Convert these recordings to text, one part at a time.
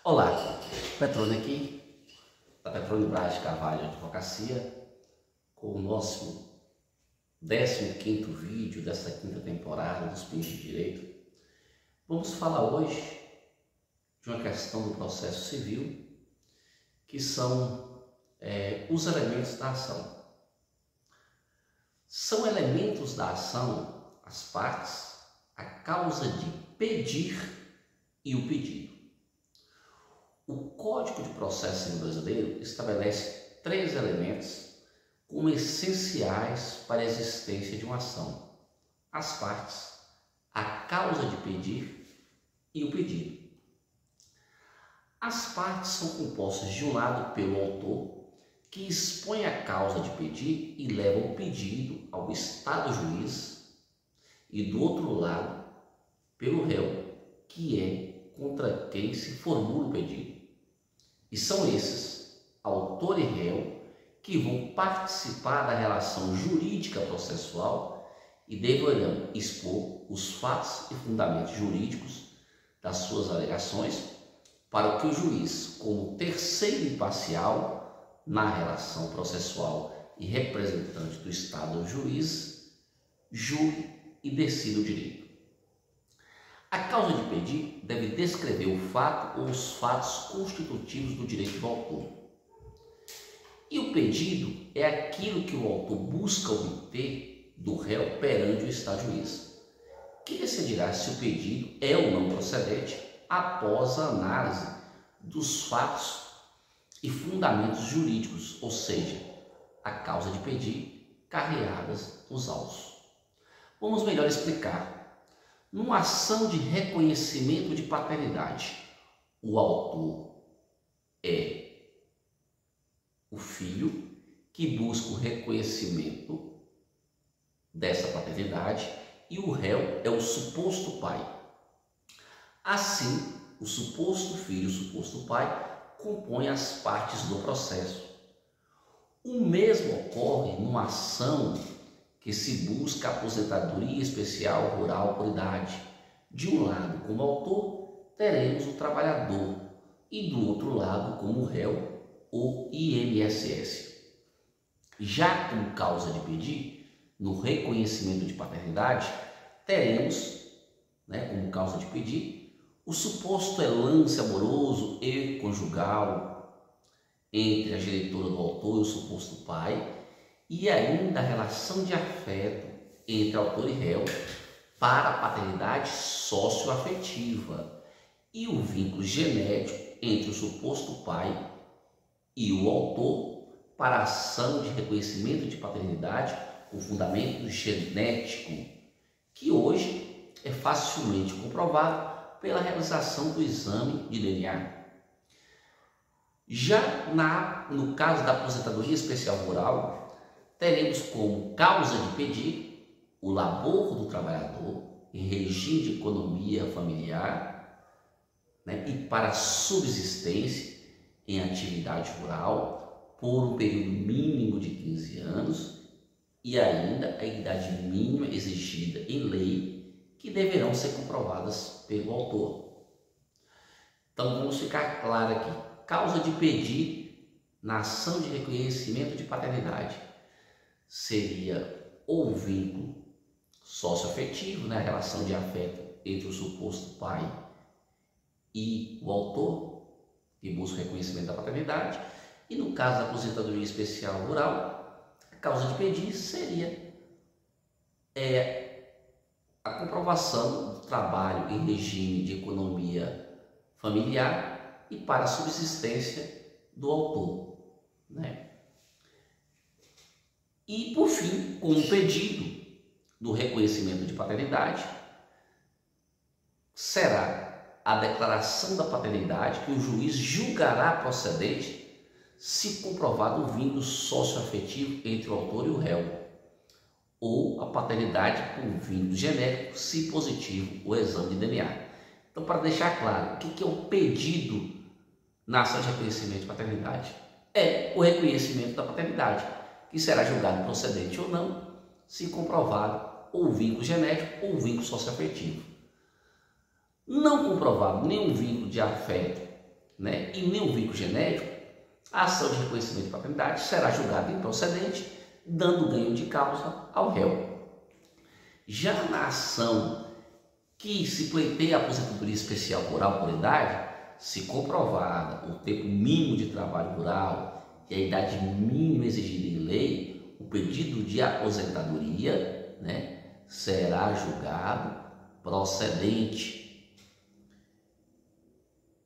Olá, Petrônio aqui, da Petrônio Braz de Carvalho Advocacia, com o nosso 15º vídeo dessa quinta temporada dos PINs de Direito. Vamos falar hoje de uma questão do processo civil, que são os elementos da ação. São elementos da ação as partes, a causa de pedir e o pedido. O Código de Processo Civil brasileiro estabelece 3 elementos como essenciais para a existência de uma ação: as partes, a causa de pedir e o pedido. As partes são compostas de um lado pelo autor, que expõe a causa de pedir e leva o pedido ao Estado juiz, e do outro lado pelo réu, que é contra quem se formula o pedido. E são esses, autor e réu, que vão participar da relação jurídica processual e deverão expor os fatos e fundamentos jurídicos das suas alegações para que o juiz, como terceiro imparcial na relação processual e representante do Estado juiz, julgue e decida o direito. A causa de pedir deve descrever o fato ou os fatos constitutivos do direito do autor. E o pedido é aquilo que o autor busca obter do réu perante o Estado juiz, que decidirá se o pedido é ou não procedente após a análise dos fatos e fundamentos jurídicos, ou seja, a causa de pedir carreadas nos autos. Vamos melhor explicar. Numa ação de reconhecimento de paternidade, o autor é o filho que busca o reconhecimento dessa paternidade e o réu é o suposto pai. Assim, o suposto filho e o suposto pai compõem as partes do processo. O mesmo ocorre numa ação que se busca a aposentadoria especial rural por idade. De um lado, como autor, teremos o trabalhador e do outro lado, como réu, o INSS. Já como causa de pedir, no reconhecimento de paternidade, teremos, como causa de pedir, o suposto lance amoroso e conjugal entre a genitora do autor e o suposto pai, e ainda a relação de afeto entre autor e réu para a paternidade socioafetiva e o vínculo genético entre o suposto pai e o autor para a ação de reconhecimento de paternidade com fundamento genético, que hoje é facilmente comprovado pela realização do exame de DNA. Já no caso da aposentadoria especial rural, teremos como causa de pedir o labor do trabalhador em regime de economia familiar, e para subsistência em atividade rural por um período mínimo de 15 anos e ainda a idade mínima exigida em lei, que deverão ser comprovadas pelo autor. Então vamos ficar claro aqui: causa de pedir na ação de reconhecimento de paternidade seria ou vínculo socioafetivo, a relação de afeto entre o suposto pai e o autor, que busca o reconhecimento da paternidade. E no caso da aposentadoria especial rural, a causa de pedir seria a comprovação do trabalho em regime de economia familiar e para a subsistência do autor, E, por fim, com o pedido do reconhecimento de paternidade, será a declaração da paternidade que o juiz julgará procedente se comprovado o vínculo socioafetivo entre o autor e o réu, ou a paternidade com vínculo genético, se positivo o exame de DNA. Então, para deixar claro, o que é o pedido na ação de reconhecimento de paternidade? É o reconhecimento da paternidade, que será julgado procedente ou não, se comprovado ou vínculo genético ou vínculo socioafetivo. Não comprovado nenhum vínculo de afeto né, e nenhum vínculo genético, a ação de reconhecimento de paternidade será julgada improcedente, dando ganho de causa ao réu. Já na ação que se pleiteia a aposentadoria especial rural por idade, se comprovada o tempo mínimo de trabalho rural e a idade mínima exigida em lei, o pedido de aposentadoria, né, será julgado procedente.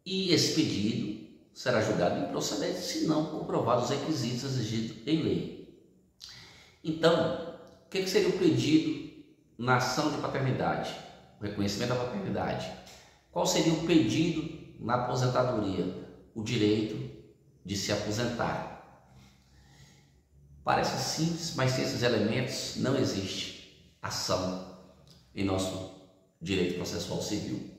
E esse pedido será julgado improcedente se não comprovados os requisitos exigidos em lei. Então, o que seria o pedido na ação de paternidade? O reconhecimento da paternidade. Qual seria o pedido na aposentadoria? O direito de se aposentar. Parece simples, mas sem esses elementos não existe ação em nosso direito processual civil.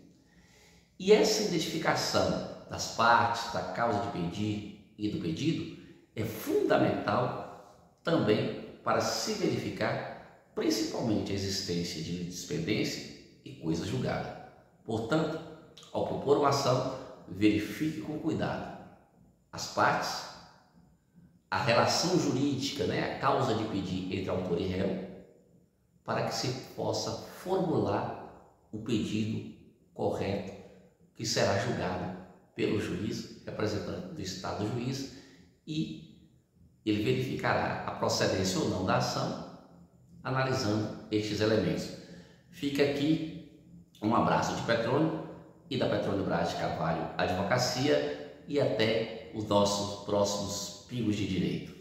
E essa identificação das partes, da causa de pedir e do pedido é fundamental também para se verificar principalmente a existência de litispendência e coisa julgada. Portanto, ao propor uma ação, verifique com cuidado as partes, a relação jurídica, né, a causa de pedir entre autor e réu, para que se possa formular o pedido correto que será julgado pelo juiz, representante do Estado juiz, e ele verificará a procedência ou não da ação, analisando estes elementos. Fica aqui um abraço de Petrônio e da Petrônio Braz de Carvalho Advocacia, e até os nossos próximos Pingos de Direito.